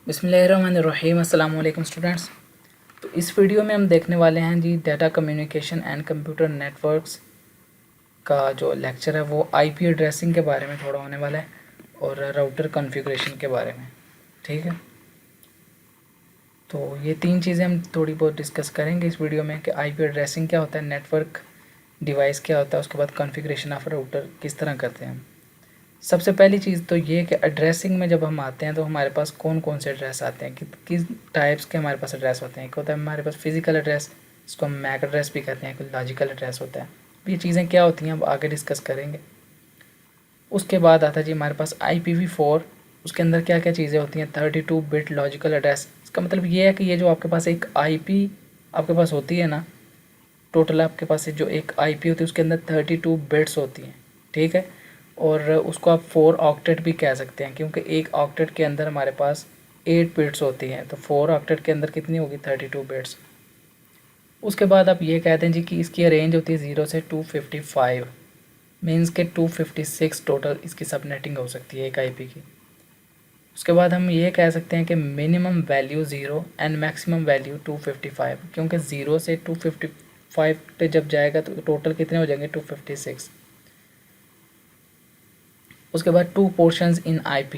बिस्मिल्लाहिर्रहमानिर्रहीम। अस्सलाम वालेकुम स्टूडेंट्स। तो इस वीडियो में हम देखने वाले हैं जी data communication and computer networks का जो लेक्चर है वो आईपी एड्रेसिंग के बारे में थोड़ा होने वाला है और राउटर कॉन्फ़िगरेशन के बारे में। ठीक है, तो ये तीन चीज़ें हम थोड़ी बहुत डिस्कस करेंगे इस वीडियो में कि आईपी एड्रेसिंग क्या होता है, नेटवर्क डिवाइस क्या होता है, उसके बाद कॉन्फ़िगरेशन ऑफ राउटर किस तरह करते हैं हम। सबसे पहली चीज़ तो ये कि एड्रेसिंग में जब हम आते हैं तो हमारे पास कौन कौन से एड्रेस आते हैं, किस टाइप्स के हमारे पास एड्रेस होते हैं। एक होता है हमारे पास फिजिकल एड्रेस, इसको हम मैक एड्रेस भी कहते हैं, कोई लॉजिकल एड्रेस होता है। ये चीज़ें क्या होती हैं अब आगे डिस्कस करेंगे। उसके बाद आता है जी हमारे पास IPv4। उसके अंदर क्या क्या चीज़ें होती हैं, 32 बिट लॉजिकल एड्रेस। इसका मतलब ये है कि ये जो आपके पास एक IP आपके पास होती है ना, टोटल आपके पास जो एक IP होती है उसके अंदर 32 बिट्स होती हैं। ठीक है, और उसको आप 4 ऑक्टेट भी कह सकते हैं, क्योंकि एक ऑक्टेट के अंदर हमारे पास 8 बिट्स होती हैं, तो 4 ऑक्टेट के अंदर कितनी होगी, 32 बिट्स। उसके बाद आप ये कहते हैं जी कि इसकी रेंज होती है 0 से 255, मीन्स के 256 टोटल इसकी सबनेटिंग हो सकती है एक IP की। उसके बाद हम ये कह सकते हैं कि minimum value 0 and maximum value 255, क्योंकि 0 से 255 पे जब जाएगा तो टोटल कितने हो जाएंगे, 256। उसके बाद 2 पोर्शंस इन IP।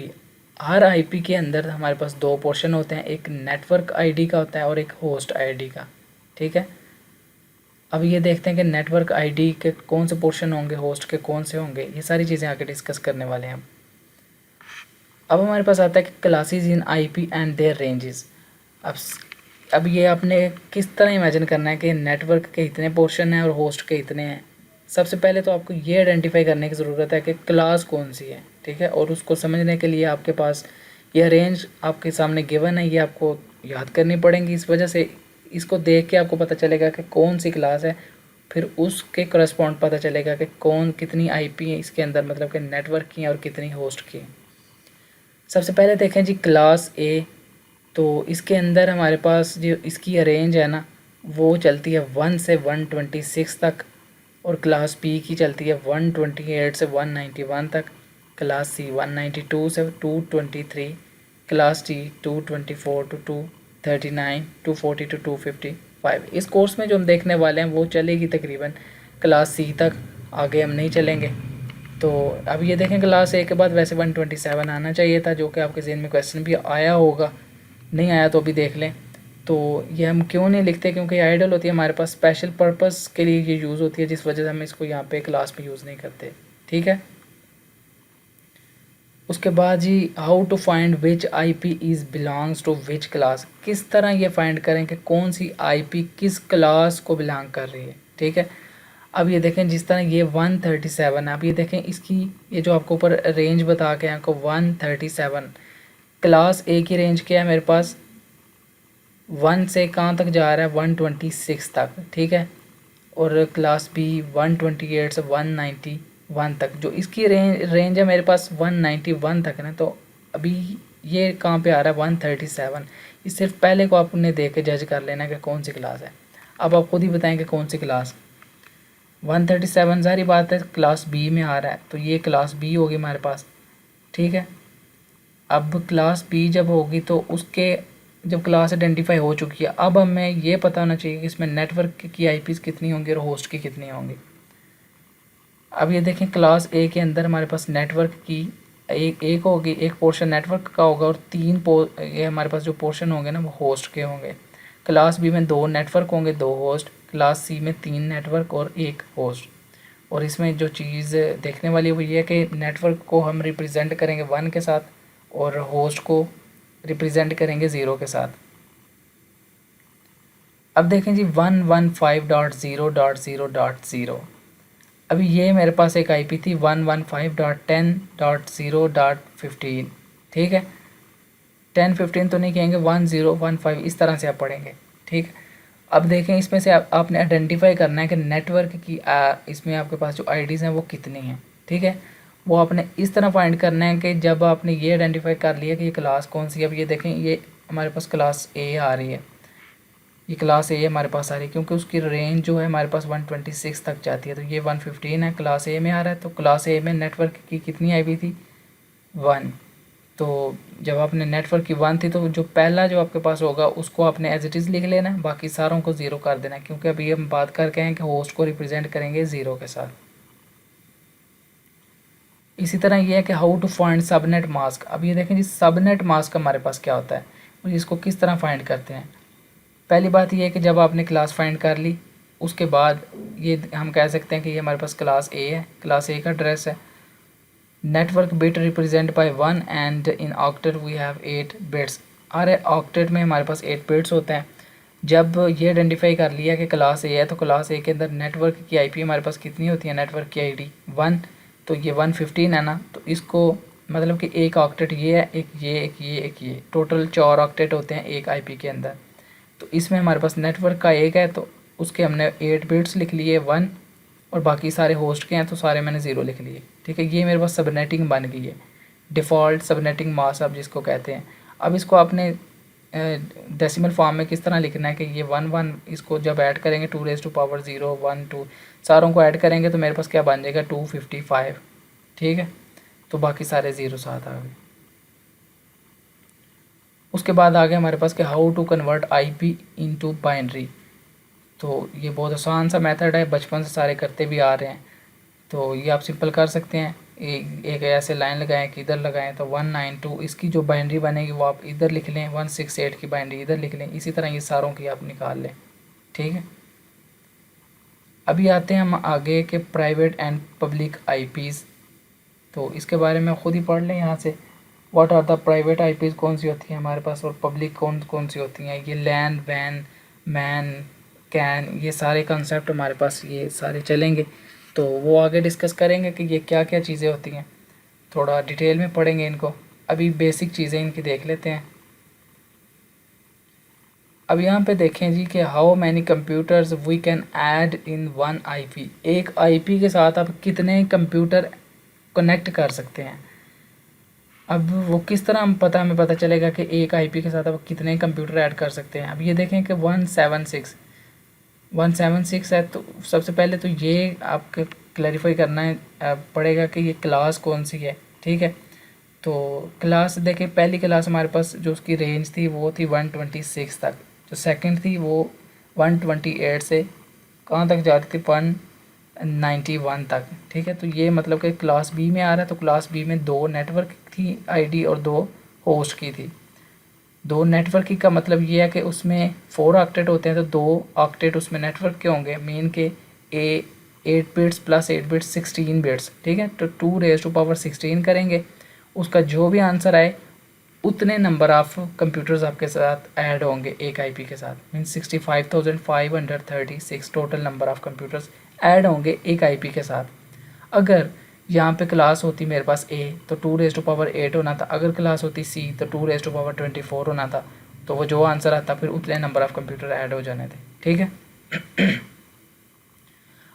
हर IP के अंदर हमारे पास 2 पोर्शन होते हैं, एक नेटवर्क ID का होता है और एक होस्ट ID का। ठीक है, अब ये देखते हैं कि नेटवर्क ID के कौन से पोर्शन होंगे, होस्ट के कौन से होंगे, ये सारी चीज़ें आगे डिस्कस करने वाले हैं। अब हमारे पास आता है कि classes in IP and their ranges. अब ये आपने किस तरह इमेजिन करना है कि नेटवर्क के इतने पोर्शन हैं और होस्ट के इतने हैं। सबसे पहले तो आपको ये आइडेंटिफाई करने की ज़रूरत है कि क्लास कौन सी है। ठीक है, और उसको समझने के लिए आपके पास यह रेंज आपके सामने गिवन है, ये आपको याद करनी पड़ेंगी। इस वजह से इसको देख के आपको पता चलेगा कि कौन सी क्लास है, फिर उसके करस्पॉन्ड पता चलेगा कि कौन कितनी IP है इसके अंदर, मतलब कि नेटवर्क की है और कितनी होस्ट की है। सबसे पहले देखें जी क्लास A। तो इसके अंदर हमारे पास जो इसकी रेंज है ना वो चलती है 1 से 126 तक, और क्लास B की चलती है 128 से 191 तक, क्लास C 192 से 223, क्लास D 224 टू 239, 240 टू 255। इस कोर्स में जो हम देखने वाले हैं वो चलेगी तकरीबन क्लास C तक, आगे हम नहीं चलेंगे। तो अब ये देखें क्लास A के बाद वैसे 127 आना चाहिए था, जो कि आपके ज़हन में क्वेश्चन भी आया होगा, नहीं आया तो अभी देख लें। तो ये हम क्यों नहीं लिखते, क्योंकि आइडल होती है हमारे पास, स्पेशल पर्पस के लिए ये यूज़ होती है, जिस वजह से हम इसको यहाँ पे क्लास में यूज़ नहीं करते। ठीक है, उसके बाद जी how to find which IP is belongs to which class. किस तरह ये फाइंड करें कि कौन सी IP किस क्लास को बिलोंग कर रही है। ठीक है, अब ये देखें जिस तरह ये 137 है, अब ये देखें इसकी ये जो आपको ऊपर रेंज बता के आपको 137, क्लास A की रेंज क्या है मेरे पास, 1 से कहाँ तक जा रहा है, 126 तक। ठीक है, और क्लास B 128 से 191 तक, जो इसकी रेंज है मेरे पास 191 तक है ना। तो अभी ये कहाँ पे आ रहा है, 137। इस सिर्फ पहले को आपने देख के जज कर लेना कि कौन सी क्लास है। अब आप खुद ही बताएं कि कौन सी क्लास। 137 सारी बात है क्लास B में आ रहा है, तो ये क्लास B होगी हमारे पास। ठीक है, अब क्लास B जब होगी तो उसके जब क्लास आइडेंटिफाई हो चुकी है, अब हमें ये पता होना चाहिए कि इसमें नेटवर्क की IPs कितनी होंगी और होस्ट की कितनी होंगी। अब ये देखें क्लास A के अंदर हमारे पास नेटवर्क की एक होगी, एक पोर्शन नेटवर्क का होगा और ये हमारे पास जो पोर्शन होंगे ना वो होस्ट के होंगे। क्लास B में 2 नेटवर्क होंगे, 2 होस्ट। क्लास C में 3 नेटवर्क और 1 होस्ट। और इसमें जो चीज़ देखने वाली वो ये है कि नेटवर्क को हम रिप्रेजेंट करेंगे 1 के साथ और होस्ट को रिप्रेजेंट करेंगे 0 के साथ। अब देखें जी 115.0.0.0। अभी ये मेरे पास एक IP थी 115.10.0.15। ठीक है, 10-15 तो नहीं कहेंगे, 1015 इस तरह से आप पढ़ेंगे। ठीक, अब देखें इसमें से आपने आइडेंटिफाई करना है कि नेटवर्क की इसमें आपके पास जो IDs हैं वो कितनी हैं। ठीक है, वो आपने इस तरह फाइंड करना है कि जब आपने ये आइडेंटिफाई कर लिया कि ये क्लास कौन सी है। अब ये देखें ये हमारे पास क्लास A आ रही है, ये क्लास A हमारे पास आ रही है, क्योंकि उसकी रेंज जो है हमारे पास 126 तक जाती है। तो ये 115 है, क्लास A में आ रहा है। तो क्लास A में नेटवर्क की कितनी IP थी, 1। तो जब आपने नेटवर्क की 1 थी तो जो पहला जो आपके पास होगा उसको आपने एज इट इज़ लिख लेना है, बाकी सारों को ज़ीरो कर देना है, क्योंकि अभी हम बात करके हैं कि होस्ट को रिप्रेजेंट करेंगे ज़ीरो के साथ। इसी तरह ये है कि how to find subnet mask. अब ये देखें जी, सबनेट मास्क हमारे पास क्या होता है और इसको किस तरह फाइंड करते हैं। पहली बात ये है कि जब आपने क्लास फाइंड कर ली, उसके बाद ये हम कह सकते हैं कि ये हमारे पास क्लास ए है, क्लास ए का एड्रेस है। Network bit represent by 1 and in octet we have 8 bits. अरे ऑक्टेट में हमारे पास 8 बिट्स होते हैं। जब ये आइडेंटिफाई कर लिया कि क्लास ए है तो क्लास ए के अंदर नेटवर्क की आईपी हमारे पास कितनी होती है, नेटवर्क की आईडी 1, तो ये 115 है ना, तो इसको मतलब कि एक ऑक्टेट ये है, एक ये, एक ये, एक ये, टोटल 4 ऑक्टेट होते हैं एक आईपी के अंदर। तो इसमें हमारे पास नेटवर्क का एक है तो उसके हमने 8 बिट्स लिख लिए 1, और बाकी सारे होस्ट के हैं तो सारे मैंने ज़ीरो लिख लिए। ठीक है, ये मेरे पास सबनेटिंग बन गई है, डिफ़ॉल्ट सबनेटिंग मास्क आप जिसको कहते हैं। अब इसको आपने डेसिमल फॉर्म में किस तरह लिखना है कि ये 1 1 इसको जब ऐड करेंगे 2⁻0 1 2 सारों को ऐड करेंगे तो मेरे पास क्या बन जाएगा 255। ठीक है, तो बाकी सारे ज़ीरो साथ आ गए। उसके बाद आ गया हमारे पास कि how to convert IP into binary. तो ये बहुत आसान सा मेथड है, बचपन से सारे करते भी आ रहे हैं। तो ये आप सिंपल कर सकते हैं, एक ऐसे लाइन लगाएं कि इधर लगाएं तो 192 इसकी जो बाइनरी बनेगी वो आप इधर लिख लें, 168 की बाइनरी इधर लिख लें, इसी तरह ये सारों की आप निकाल लें। ठीक है, अभी आते हैं हम आगे के प्राइवेट एंड पब्लिक आईपीज़। तो इसके बारे में ख़ुद ही पढ़ लें यहाँ से। What are the private IPs कौन सी होती हैं हमारे पास और पब्लिक कौन कौन सी होती हैं। ये लैन, वैन, मैन, कैन, ये सारे कंसेप्ट हमारे पास ये सारे चलेंगे, तो वो आगे डिस्कस करेंगे कि ये क्या क्या चीज़ें होती हैं, थोड़ा डिटेल में पढ़ेंगे इनको। अभी बेसिक चीज़ें इनकी देख लेते हैं। अब यहाँ पे देखें जी कि how many computers we can add in one IP. एक आईपी के साथ आप कितने कंप्यूटर कनेक्ट कर सकते हैं। अब वो किस तरह हमें पता चलेगा कि एक आईपी के साथ आप कितने कंप्यूटर ऐड कर सकते हैं। अब ये देखें कि 176 है, तो सबसे पहले तो ये आपको क्लैरिफाई करना है पड़ेगा कि ये क्लास कौन सी है। ठीक है, तो क्लास देखें, पहली क्लास हमारे पास जो उसकी रेंज थी वो थी 126 तक, जो सेकंड थी वो 128 से कहाँ तक जाती थी 191 तक। ठीक है, तो ये मतलब कि क्लास बी में आ रहा है, तो क्लास बी में 2 नेटवर्क की आईडी और 2 होस्ट की थी। 2 नेटवर्क की का मतलब ये है कि उसमें 4 ऑक्टेट होते हैं, तो 2 ऑक्टेट उसमें नेटवर्क के होंगे मेन के, 8 बिट्स प्लस 8 बिट्स 16 बिट्स। ठीक है, तो 2⁻16 करेंगे, उसका जो भी आंसर आए उतने नंबर ऑफ़ कंप्यूटर्स आपके साथ ऐड होंगे एक आईपी के साथ। Mean 65,536 total number of computers add होंगे एक आईपी के साथ। अगर यहाँ पे क्लास होती मेरे पास ए तो 2⁻8 होना था, अगर क्लास होती सी तो 2⁻24 होना था, तो वो जो आंसर आता फिर उतने नंबर ऑफ़ कंप्यूटर ऐड हो जाने थे। ठीक है,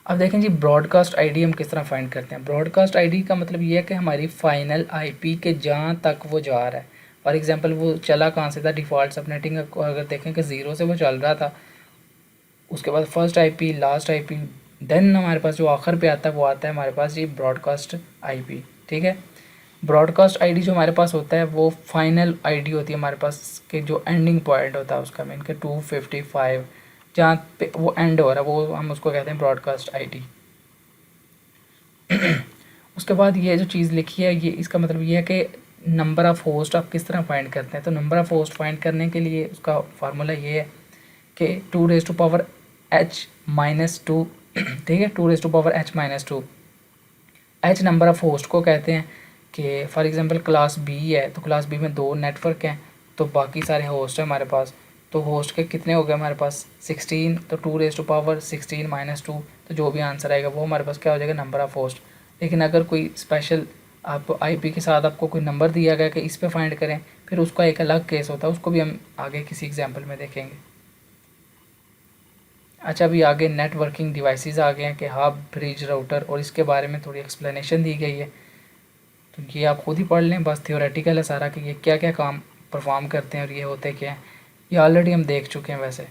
अब देखें जी ब्रॉडकास्ट आईडी हम किस तरह फाइंड करते हैं। ब्रॉडकास्ट आईडी का मतलब ये है कि हमारी फाइनल आईपी के जहाँ तक वो जा रहा है। फॉर एग्जांपल वो चला कहाँ से था, डिफ़ॉल्ट सबनेटिंग को अगर देखें कि 0 से वो चल रहा था, उसके बाद first IP, last IP, then हमारे पास जो आखिर पे आता है वो आता है हमारे पास ये ब्रॉडकास्ट आईपी। ठीक है, ब्रॉडकास्ट आईडी जो हमारे पास होता है वो फाइनल आईडी होती है हमारे पास के जो एंडिंग पॉइंट होता है उसका, मीन के 255 जहाँ पे वो एंड हो रहा है वो हम उसको कहते हैं ब्रॉडकास्ट आईडी। उसके बाद ये जो चीज़ लिखी है ये इसका मतलब ये है कि नंबर ऑफ़ होस्ट आप किस तरह फाइंड करते हैं। तो नंबर ऑफ़ होस्ट फाइंड करने के लिए उसका फार्मूला ये है कि 2⁻h-2। ठीक है, 2⁻h-2 H number of host को कहते हैं कि फॉर एग्जांपल क्लास बी है तो क्लास बी में 2 नेटवर्क हैं, तो बाकी सारे होस्ट हैं हमारे पास, तो होस्ट के कितने हो गए हमारे पास 16, तो 2⁻16 - 2, तो जो भी आंसर आएगा वो हमारे पास क्या हो जाएगा नंबर ऑफ़ होस्ट। लेकिन अगर कोई स्पेशल आप आईपी के साथ आपको कोई नंबर दिया गया कि इस पे फाइंड करें, फिर उसका एक अलग केस होता है, उसको भी हम आगे किसी एग्जाम्पल में देखेंगे। अच्छा, अभी आगे नेटवर्किंग डिवाइसेस आ गए हैं कि हब, ब्रिज, राउटर, और इसके बारे में थोड़ी एक्सप्लेनेशन दी गई है, तो ये आप खुद ही पढ़ लें, बस थियोरेटिकल है सारा कि ये क्या क्या काम परफॉर्म करते हैं और ये होते क्या हैं, ये ऑलरेडी हम देख चुके हैं। वैसे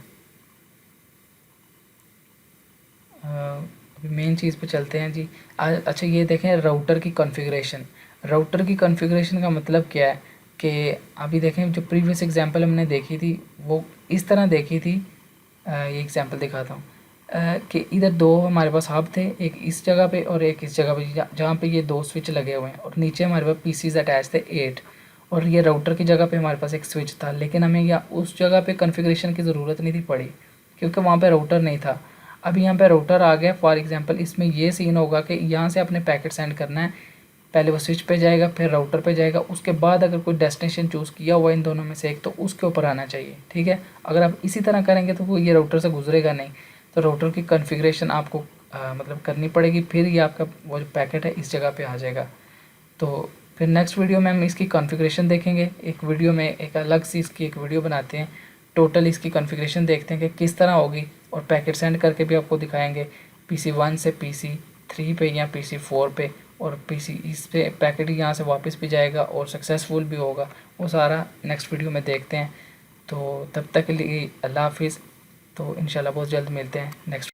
अभी मेन चीज़ पे चलते हैं जी। अच्छा, ये देखें राउटर की कॉन्फ़िगरेशन। राउटर की कॉन्फ़िगरेशन का मतलब क्या है। कि अभी देखें जो प्रीवियस एग्जांपल हमने देखी थी वो इस तरह देखी थी। ये एग्जांपल दिखाता हूँ कि इधर दो हमारे पास हब थे, एक इस जगह पे और एक इस जगह पे, जहाँ पे ये दो स्विच लगे हुए हैं और नीचे हमारे पास पीसीज अटैच थे 8 और ये राउटर की जगह पे हमारे पास एक स्विच था। लेकिन हमें या उस जगह पे कॉन्फ़िगरेशन की ज़रूरत नहीं थी पड़ी क्योंकि वहाँ पे राउटर नहीं था। अब यहाँ पे राउटर आ गया। फॉर एग्जांपल इसमें ये सीन होगा कि यहाँ से अपने पैकेट सेंड करना है, पहले वो स्विच पे जाएगा फिर राउटर पे जाएगा, उसके बाद अगर कोई डेस्टिनेशन चूज़ किया हुआ इन दोनों में से एक तो उसके ऊपर आना चाहिए। ठीक है, अगर आप इसी तरह करेंगे तो वो ये राउटर से गुजरेगा नहीं। तो राउटर की कॉन्फ़िगरेशन आपको मतलब करनी पड़ेगी, फिर ये आपका वो जो पैकेट है इस जगह पे आ जाएगा। तो फिर नेक्स्ट वीडियो में हम इसकी कॉन्फ़िगरेशन देखेंगे। एक वीडियो में एक अलग सी इसकी एक वीडियो बनाते हैं, टोटल इसकी कॉन्फ़िगरेशन देखते हैं कि किस तरह होगी और पैकेट सेंड करके भी आपको दिखाएंगे PC1 से PC3 पे या PC4 पे, और PC इस पे पैकेट यहाँ से वापस भी जाएगा और सक्सेसफुल भी होगा। वो सारा नेक्स्ट वीडियो में देखते हैं। तो तब तक के लिए अल्लाह हाफिज़। तो इंशाल्लाह बहुत जल्द मिलते हैं नेक्स्ट